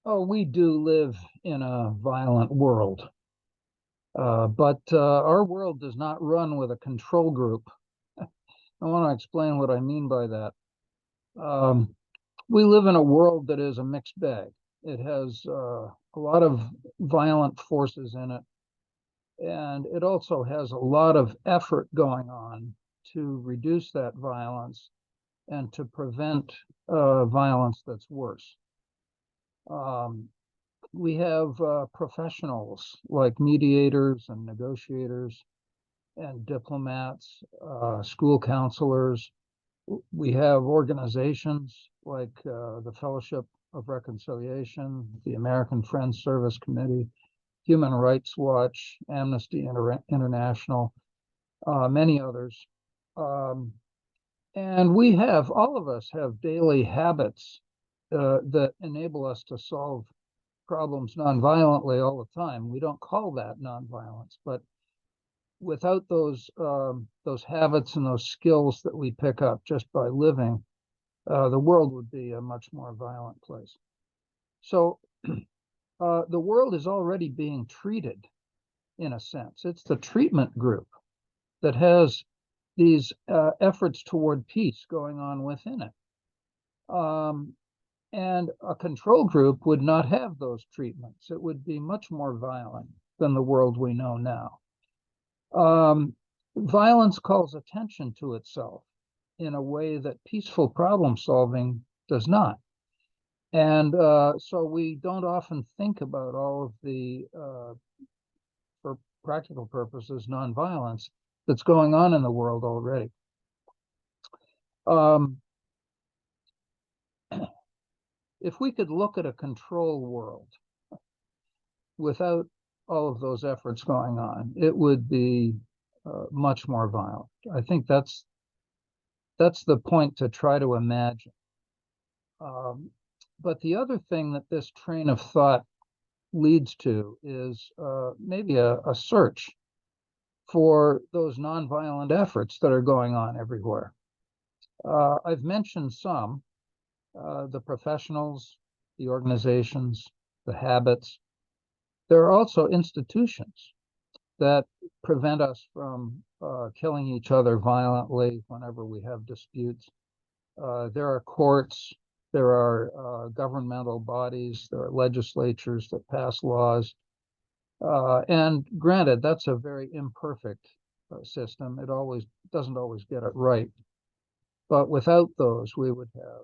Oh, we do live in a violent world, but our world does not run with a control group. I want to explain what I mean by that. Um, we live in a world that is a mixed bag. It has a lot of violent forces in it, and it also has a lot of effort going on to reduce that violence and to prevent violence that's worse. Um, we have professionals like mediators and negotiators and diplomats, school counselors. We have organizations like the Fellowship of Reconciliation, the American Friends Service Committee, Human Rights Watch, Amnesty International, many others. Um, and all of us have daily habits that enable us to solve problems nonviolently all the time. We don't call that nonviolence, but without those habits and those skills that we pick up just by living, the world would be a much more violent place. So the world is already being treated in a sense. It's the treatment group that has these efforts toward peace going on within it. Um, and a control group would not have those treatments. It would be much more violent than the world we know now. Um, Violence calls attention to itself in a way that peaceful problem solving does not. And so we don't often think about all of the, for practical purposes, nonviolence that's going on in the world already. Um, if we could look at a control world without all of those efforts going on, it would be much more violent. I think that's the point to try to imagine. Um, but the other thing that this train of thought leads to is maybe a search for those nonviolent efforts that are going on everywhere. I've mentioned some, the professionals, the organizations, the habits. There are also institutions that prevent us from killing each other violently whenever we have disputes. There are courts, there are governmental bodies, there are legislatures that pass laws. And granted, that's a very imperfect system. It always doesn't always get it right. But without those, we would have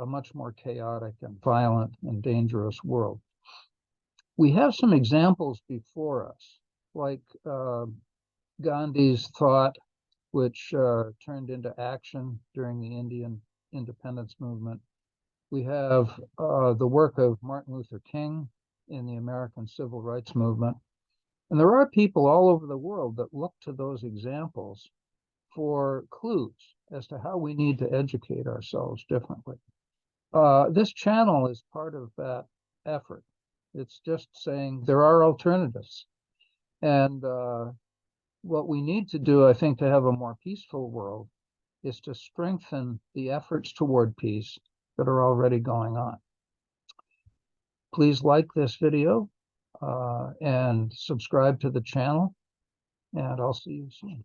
a much more chaotic and violent and dangerous world. We have some examples before us, like Gandhi's thought, which turned into action during the Indian independence movement. We have the work of Martin Luther King in the American Civil Rights Movement. And there are people all over the world that look to those examples for clues as to how we need to educate ourselves differently. This channel is part of that effort. It's just saying there are alternatives. And what we need to do, I think, to have a more peaceful world is to strengthen the efforts toward peace that are already going on. Please like this video and subscribe to the channel, and I'll see you soon.